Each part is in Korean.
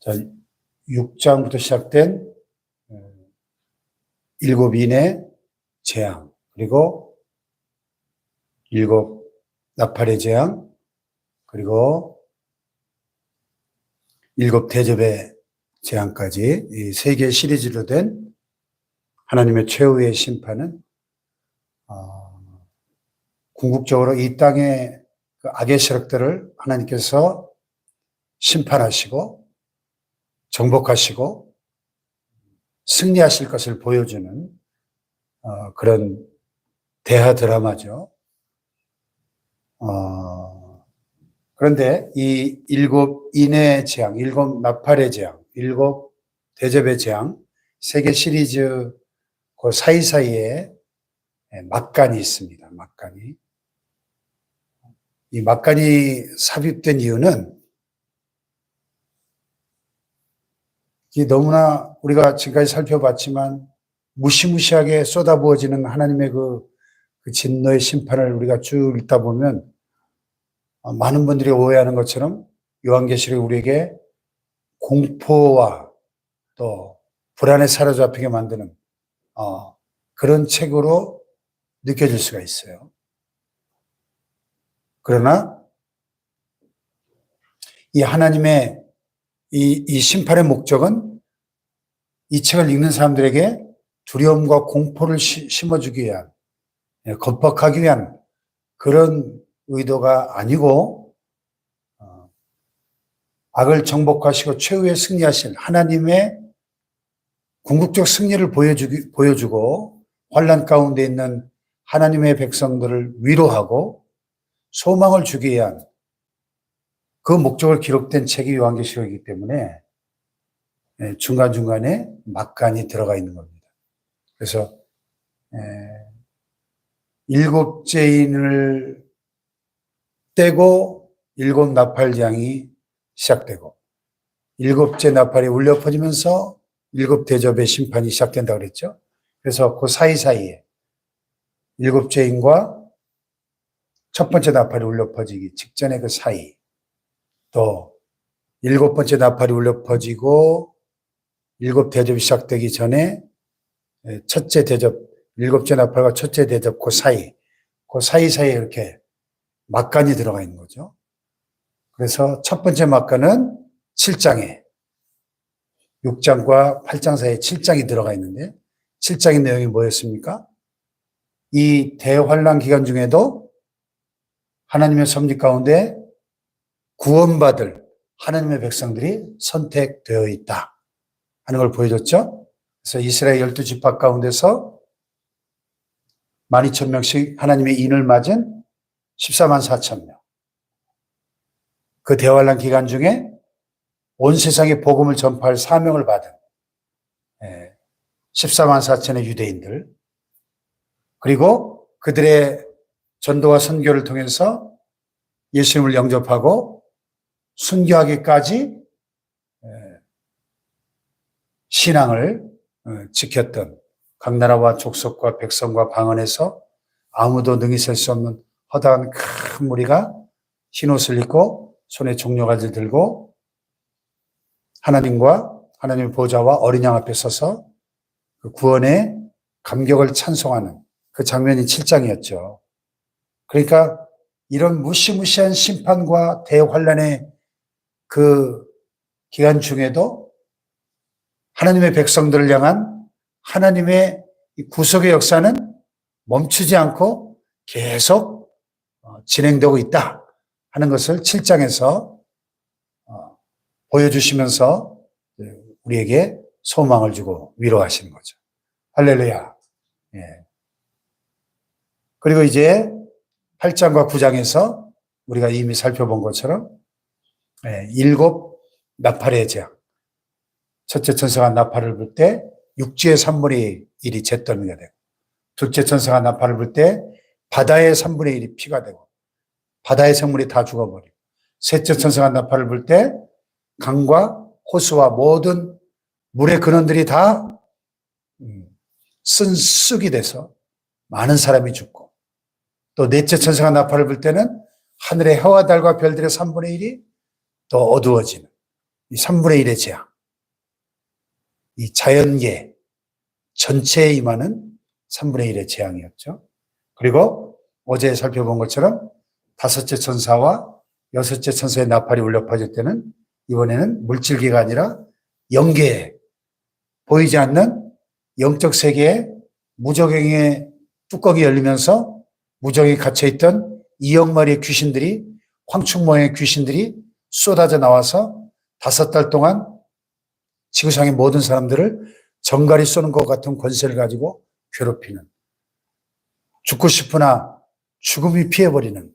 자, 6장부터 시작된 일곱 인의 재앙, 그리고 일곱 나팔의 재앙, 그리고 일곱 대접의 재앙까지 이 세 개의 시리즈로 된 하나님의 최후의 심판은 궁극적으로 이 땅의 그 악의 세력들을 하나님께서 심판하시고 정복하시고 승리하실 것을 보여주는 그런 대하 드라마죠. 그런데 이 일곱 인의 재앙, 일곱 나팔의 재앙, 일곱 대접의 재앙, 세계 시리즈 그 사이사이에 막간이 있습니다. 막간이. 이 막간이 삽입된 이유는 이 너무나 우리가 지금까지 살펴봤지만 무시무시하게 쏟아부어지는 하나님의 그 진노의 심판을 우리가 쭉 읽다 보면 많은 분들이 오해하는 것처럼 요한계시록이 우리에게 공포와 또 불안에 사로잡히게 만드는 그런 책으로 느껴질 수가 있어요. 그러나 이 하나님의 이 심판의 목적은 이 책을 읽는 사람들에게 두려움과 공포를 심어주기 위한, 겁박하기 위한 그런 의도가 아니고 악을 정복하시고 최후의 승리하실 하나님의 궁극적 승리를 보여주고 환난 가운데 있는 하나님의 백성들을 위로하고 소망을 주기 위한 그 목적을 기록된 책이 요한계시록이기 때문에 중간중간에 막간이 들어가 있는 겁니다. 그래서 일곱째인을 떼고 일곱 나팔장이 시작되고 일곱째 나팔이 울려 퍼지면서 일곱 대접의 심판이 시작된다고 그랬죠. 그래서 그 사이사이에 일곱째인과 첫 번째 나팔이 울려 퍼지기 직전에 그 사이, 또 일곱 번째 나팔이 울려 퍼지고 일곱 대접이 시작되기 전에 첫째 대접, 일곱째 나팔과 첫째 대접 그 사이사이에 이렇게 막간이 들어가 있는 거죠. 그래서 첫 번째 막간은 7장에 6장과 8장 사이에 7장이 들어가 있는데 7장의 내용이 뭐였습니까? 이 대환란 기간 중에도 하나님의 섭리 가운데 구원받을 하나님의 백성들이 선택되어 있다 하는 걸 보여줬죠. 그래서 이스라엘 12지파 가운데서 12,000명씩 하나님의 인을 맞은 14만 4천 명. 그 대환란 기간 중에 온 세상에 복음을 전파할 사명을 받은 14만 4천의 유대인들, 그리고 그들의 전도와 선교를 통해서 예수님을 영접하고 순교하기까지 신앙을 지켰던 각 나라와 족속과 백성과 방언에서 아무도 능히 셀 수 없는 허다한 큰 무리가 흰옷을 입고 손에 종려가지를 들고 하나님과 하나님의 보좌와 어린 양 앞에 서서 그 구원의 감격을 찬송하는 그 장면이 7장이었죠. 그러니까 이런 무시무시한 심판과 대환란의 그 기간 중에도 하나님의 백성들을 향한 하나님의 구속의 역사는 멈추지 않고 계속 진행되고 있다 하는 것을 7장에서 보여주시면서 우리에게 소망을 주고 위로하시는 거죠. 할렐루야. 예. 그리고 이제 8장과 9장에서 우리가 이미 살펴본 것처럼 일곱 나팔의 재앙. 첫째 천사가 나팔을 불 때 육지의 산물이 1이 잿더미가 되고, 둘째 천사가 나팔을 불 때 바다의 3분의 1이 피가 되고 바다의 생물이 다 죽어버리고, 셋째 천사가 나팔을 불 때 강과 호수와 모든 물의 근원들이 다 쓴 쑥이 돼서 많은 사람이 죽고, 또 넷째 천사가 나팔을 불 때는 하늘의 해와 달과 별들의 3분의 1이 또 어두워지는 이 3분의 1의 재앙, 이 자연계 전체에 임하는 3분의 1의 재앙이었죠. 그리고 어제 살펴본 것처럼 다섯째 천사와 여섯째 천사의 나팔이 울려 퍼질 때는 이번에는 물질계가 아니라 영계, 보이지 않는 영적 세계에 무적행의 뚜껑이 열리면서 무적에 갇혀있던 2억 마리의 귀신들이, 황충 모양의 귀신들이 쏟아져 나와서 5달 동안 지구상의 모든 사람들을 정갈이 쏘는 것 같은 권세를 가지고 괴롭히는, 죽고 싶으나 죽음이 피해버리는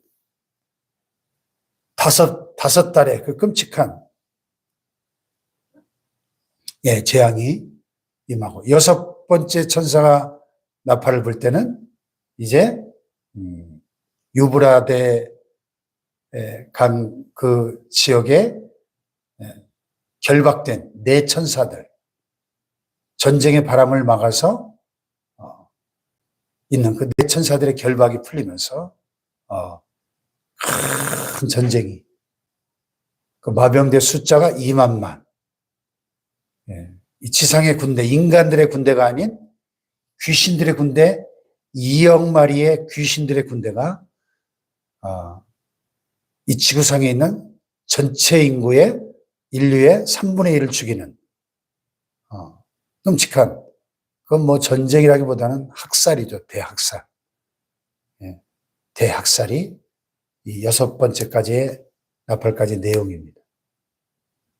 다섯 달의 그 끔찍한 재앙이 임하고, 6번째 천사가 나팔을 불 때는 이제 유브라데 강 그 지역에 결박된 4천사들, 전쟁의 바람을 막아서 있는 그 4천사들의 결박이 풀리면서 큰 전쟁이, 그 마병대 숫자가 2만만, 이 지상의 군대, 인간들의 군대가 아닌 귀신들의 군대, 2억 마리의 귀신들의 군대가 이 지구상에 있는 전체 인구의 인류의 3분의 1을 죽이는 끔찍한, 그건 뭐 전쟁이라기보다는 학살이죠. 대학살. 대학살이 이 6번째까지의 나팔까지 내용입니다.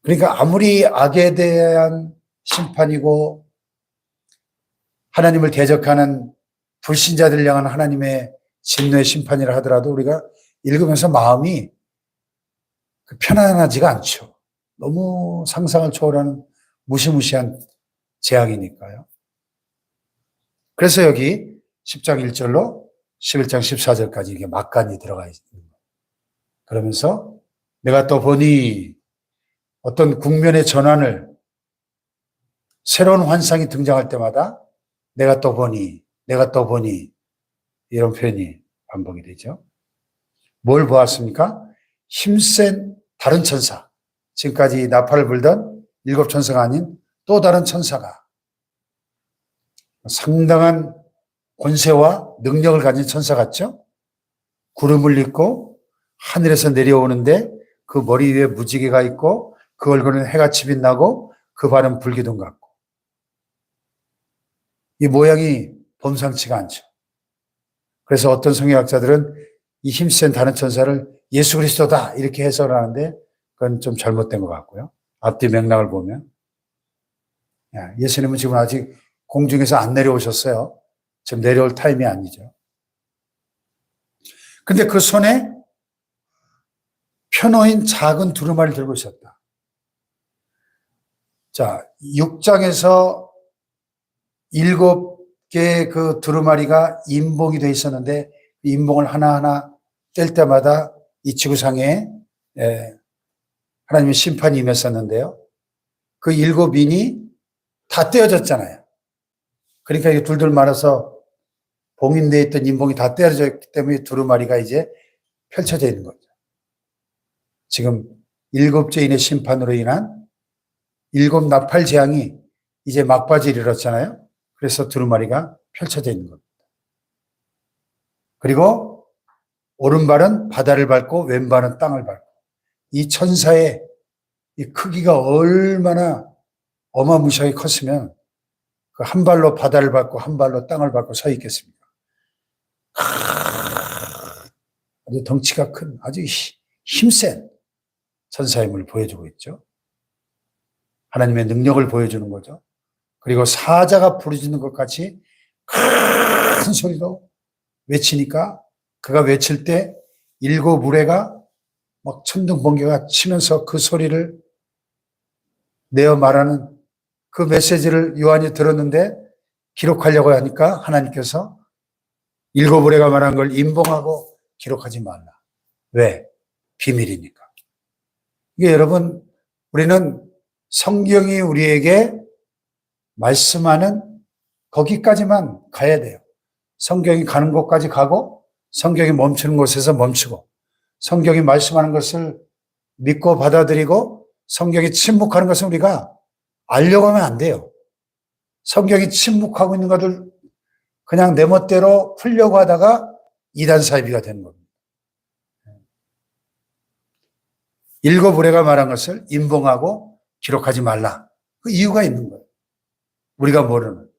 그러니까 아무리 악에 대한 심판이고 하나님을 대적하는 불신자들을 향한 하나님의 진노의 심판이라 하더라도 우리가 읽으면서 마음이 편안하지가 않죠. 너무 상상을 초월하는 무시무시한 재앙이니까요. 그래서 여기 10장 1절로 11장 14절까지 이게 막간이 들어가 있습니다. 그러면서 내가 또 보니 어떤 국면의 전환을, 새로운 환상이 등장할 때마다 내가 또 보니 이런 표현이 반복이 되죠. 뭘 보았습니까? 힘센 다른 천사, 지금까지 나팔을 불던 7천사가 아닌 또 다른 천사가, 상당한 권세와 능력을 가진 천사 같죠? 구름을 입고 하늘에서 내려오는데 그 머리 위에 무지개가 있고 그 얼굴은 해같이 빛나고 그 발은 불기둥 같고, 이 모양이 범상치가 않죠. 그래서 어떤 성경학자들은 이 힘센 다른 천사를 예수 그리스도다 이렇게 해석을 하는데 그건 좀 잘못된 것 같고요. 앞뒤 맥락을 보면 예수님은 지금 아직 공중에서 안 내려오셨어요. 지금 내려올 타임이 아니죠. 근데 그 손에 펴놓인 작은 두루마리를 들고 있었다. 자, 6장에서 7개의 그 두루마리가 인봉이 되어 있었는데 인봉을 하나하나 뗄 때마다 이 지구상에 하나님의 심판이 임했었는데요. 그 7인이 다 떼어졌잖아요. 그러니까 이게 둘둘 말아서 봉인되어 있던 인봉이 다 떼어졌기 때문에 두루마리가 이제 펼쳐져 있는 거죠. 지금 7죄인의 심판으로 인한 7 나팔 재앙이 이제 막바지를 이뤘잖아요. 그래서 두루마리가 펼쳐져 있는 겁니다. 그리고 오른발은 바다를 밟고 왼발은 땅을 밟고, 이 천사의 이 크기가 얼마나 어마무시하게 컸으면 그 한 발로 바다를 밟고 한 발로 땅을 밟고 서 있겠습니까? 아주 덩치가 큰, 아주 힘센 천사의 힘을 보여주고 있죠. 하나님의 능력을 보여주는 거죠. 그리고 사자가 부르짖는 것 같이 큰 소리로 외치니까 그가 외칠 때 7 우레가 막 천둥 번개가 치면서 그 소리를 내어 말하는 그 메시지를 요한이 들었는데 기록하려고 하니까 하나님께서 7 우레가 말한 걸 인봉하고 기록하지 말라. 왜? 비밀이니까. 이게 여러분, 우리는 성경이 우리에게 말씀하는 거기까지만 가야 돼요. 성경이 가는 곳까지 가고 성경이 멈추는 곳에서 멈추고 성경이 말씀하는 것을 믿고 받아들이고 성경이 침묵하는 것은 우리가 알려고 하면 안 돼요. 성경이 침묵하고 있는 것을 그냥 내 멋대로 풀려고 하다가 이단 사이비가 되는 겁니다. 일곱 의뢰가 말한 것을 인봉하고 기록하지 말라. 그 이유가 있는 거예요. 우리가 모르는.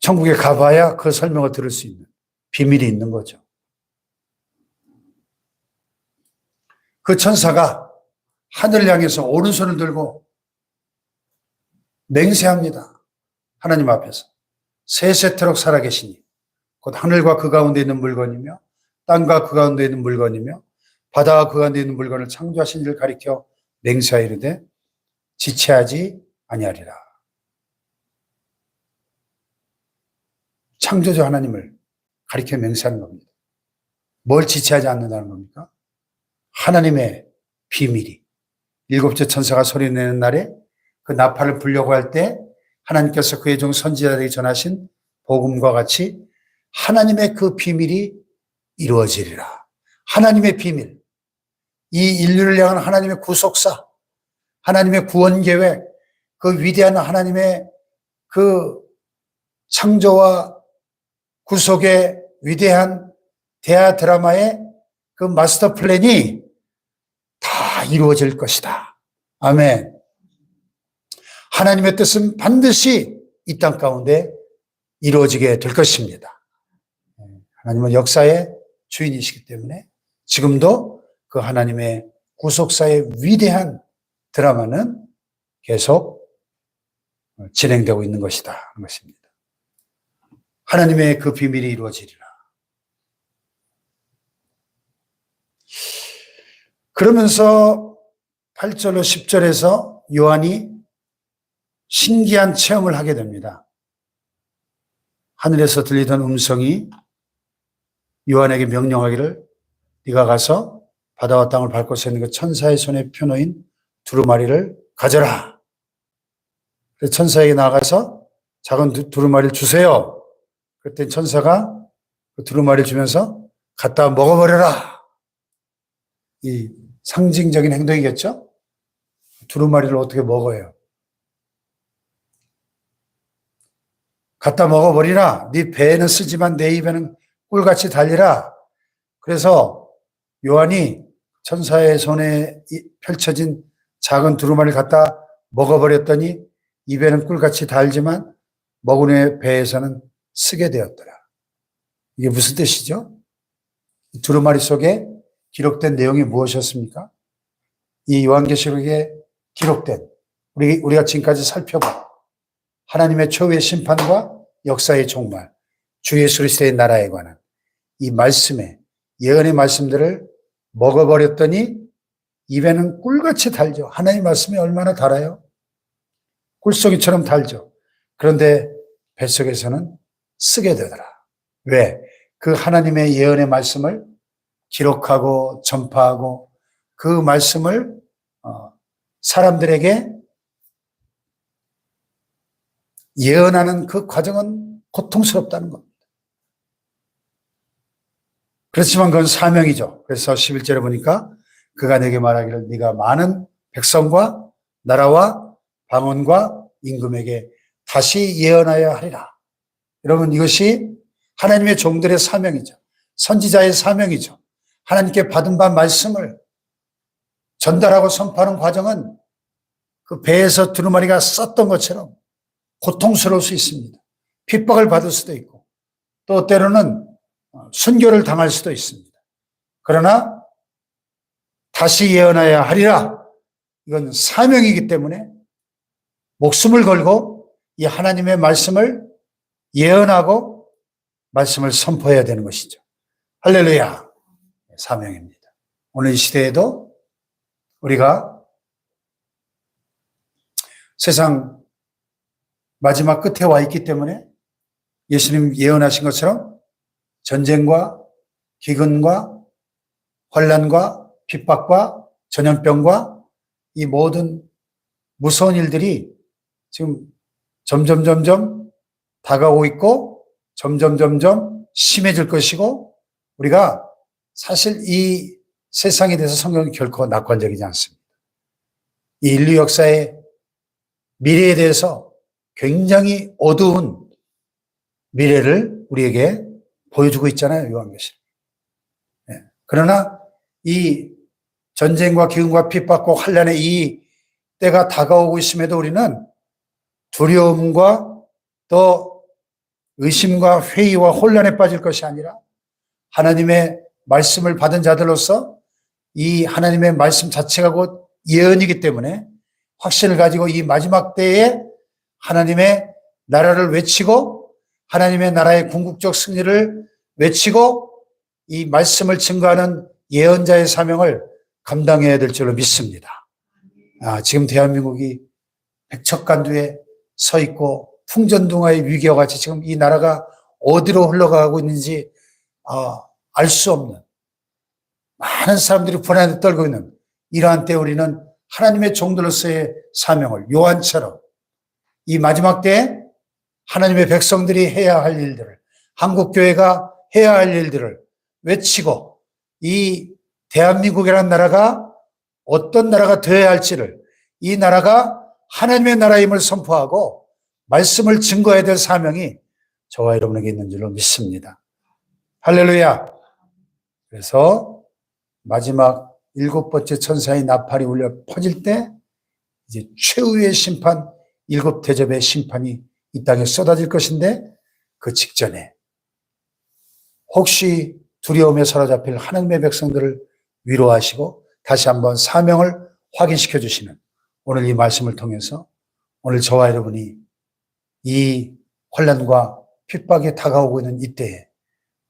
천국에 가봐야 그 설명을 들을 수 있는 비밀이 있는 거죠. 그 천사가 하늘을 향해서 오른손을 들고 맹세합니다. 하나님 앞에서. 세세토록 살아계시니 곧 하늘과 그 가운데 있는 물건이며 땅과 그 가운데 있는 물건이며 바다와 그 가운데 있는 물건을 창조하신 이를 가리켜 맹세하이르되 지체하지 아니하리라. 창조주 하나님을 가리켜 맹세하는 겁니다. 뭘 지체하지 않는다는 겁니까? 하나님의 비밀이 일곱째 천사가 소리내는 날에 그 나팔을 불려고 할 때 하나님께서 그의 종 선지자들에게 전하신 복음과 같이 하나님의 그 비밀이 이루어지리라. 하나님의 비밀, 이 인류를 향한 하나님의 구속사, 하나님의 구원 계획, 그 위대한 하나님의 그 창조와 구속의 위대한 대하 드라마의 그 마스터 플랜이 다 이루어질 것이다. 아멘. 하나님의 뜻은 반드시 이 땅 가운데 이루어지게 될 것입니다. 하나님은 역사의 주인이시기 때문에 지금도 그 하나님의 구속사의 위대한 드라마는 계속 진행되고 있는 것이다 하는 것입니다. 하나님의 그 비밀이 이루어지리라. 그러면서 8절로 10절에서 요한이 신기한 체험을 하게 됩니다. 하늘에서 들리던 음성이 요한에게 명령하기를 네가 가서 바다와 땅을 밟고 서 있는 그 천사의 손에 펴놓인 두루마리를 가져라. 그래서 천사에게 나가서 작은 두루마리를 주세요. 그때 천사가 그 두루마리를 주면서 갖다 먹어버려라. 이 상징적인 행동이겠죠? 두루마리를 어떻게 먹어요? 갖다 먹어버리라. 네 배에는 쓰지만 내 입에는 꿀같이 달리라. 그래서 요한이 천사의 손에 펼쳐진 작은 두루마리를 갖다 먹어버렸더니 입에는 꿀같이 달지만 먹은 후에 배에서는 쓰게 되었더라. 이게 무슨 뜻이죠? 두루마리 속에 기록된 내용이 무엇이었습니까? 이 요한계시록에 기록된 우리가 지금까지 살펴본 하나님의 초유의 심판과 역사의 종말, 주 예수 그리스도의 나라에 관한 이 말씀의 예언의 말씀들을 먹어버렸더니 입에는 꿀같이 달죠. 하나님의 말씀이 얼마나 달아요? 꿀송이처럼 달죠. 그런데 뱃속에서는 쓰게 되더라. 왜? 그 하나님의 예언의 말씀을 기록하고 전파하고 그 말씀을 사람들에게 예언하는 그 과정은 고통스럽다는 겁니다. 그렇지만 그건 사명이죠. 그래서 11절에 보니까 그가 내게 말하기를 네가 많은 백성과 나라와 방언과 임금에게 다시 예언하여야 하리라. 여러분 이것이 하나님의 종들의 사명이죠. 선지자의 사명이죠. 하나님께 받은 바 말씀을 전달하고 선포하는 과정은 그 배에서 두루마리가 썼던 것처럼 고통스러울 수 있습니다. 핍박을 받을 수도 있고 또 때로는 순교를 당할 수도 있습니다. 그러나 다시 예언하여야 하리라. 이건 사명이기 때문에 목숨을 걸고 이 하나님의 말씀을 예언하고 말씀을 선포해야 되는 것이죠. 할렐루야. 사명입니다. 오늘 이 시대에도 우리가 세상 마지막 끝에 와 있기 때문에 예수님 예언하신 것처럼 전쟁과 기근과 환난과 핍박과 전염병과 이 모든 무서운 일들이 지금 점점 다가오고 있고 점점 심해질 것이고 우리가 사실 이 세상에 대해서 성경이 결코 낙관적이지 않습니다. 이 인류 역사의 미래에 대해서 굉장히 어두운 미래를 우리에게 보여주고 있잖아요, 요한계시록. 네. 그러나 이 전쟁과 기근과 핍박과 환란의 이 때가 다가오고 있음에도 우리는 두려움과 또 의심과 회의와 혼란에 빠질 것이 아니라 하나님의 말씀을 받은 자들로서 이 하나님의 말씀 자체가 곧 예언이기 때문에 확신을 가지고 이 마지막 때에 하나님의 나라를 외치고 하나님의 나라의 궁극적 승리를 외치고 이 말씀을 증거하는 예언자의 사명을 감당해야 될 줄로 믿습니다. 지금 대한민국이 백척간두에 서 있고 풍전등화의 위기와 같이 지금 이 나라가 어디로 흘러가고 있는지 알 수 없는 많은 사람들이 불안에 떨고 있는 이러한 때 우리는 하나님의 종들로서의 사명을 요한처럼 이 마지막 때에 하나님의 백성들이 해야 할 일들을 한국교회가 해야 할 일들을 외치고 이 대한민국이라는 나라가 어떤 나라가 되어야 할지를 이 나라가 하나님의 나라임을 선포하고 말씀을 증거해야 될 사명이 저와 여러분에게 있는 줄로 믿습니다. 할렐루야. 그래서 마지막 7번째 천사의 나팔이 울려 퍼질 때 이제 최후의 심판, 7대접의 심판이 이 땅에 쏟아질 것인데 그 직전에 혹시 두려움에 사로잡힐 하나님의 백성들을 위로하시고 다시 한번 사명을 확인시켜 주시는 오늘 이 말씀을 통해서 오늘 저와 여러분이 이 혼란과 핍박이 다가오고 있는 이때에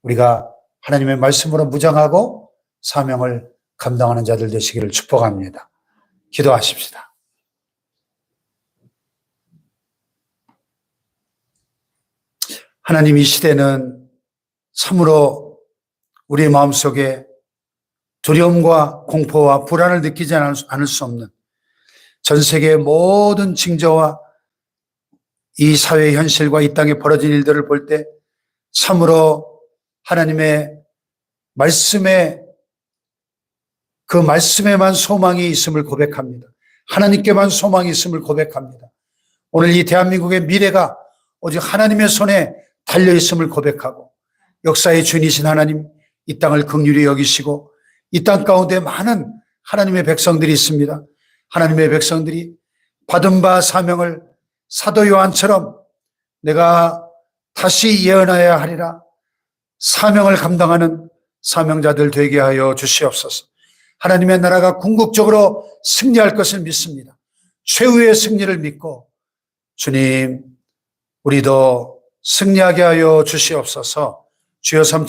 우리가 하나님의 말씀으로 무장하고 사명을 감당하는 자들 되시기를 축복합니다. 기도하십시다. 하나님, 이 시대는 참으로 우리의 마음속에 두려움과 공포와 불안을 느끼지 않을 수 없는 전 세계의 모든 징조와 이 사회의 현실과 이 땅에 벌어진 일들을 볼 때 참으로 하나님의 말씀에 그 말씀에만 소망이 있음을 고백합니다. 하나님께만 소망이 있음을 고백합니다. 오늘 이 대한민국의 미래가 오직 하나님의 손에 달려 있음을 고백하고 역사의 주인이신 하나님 이 땅을 긍휼히 여기시고 이 땅 가운데 많은 하나님의 백성들이 있습니다. 하나님의 백성들이 받은 바 사명을 사도 요한처럼 내가 다시 예언하여야 하리라 사명을 감당하는 사명자들 되게 하여 주시옵소서. 하나님의 나라가 궁극적으로 승리할 것을 믿습니다. 최후의 승리를 믿고 주님 우리도 승리하게 하여 주시옵소서. 주여 3차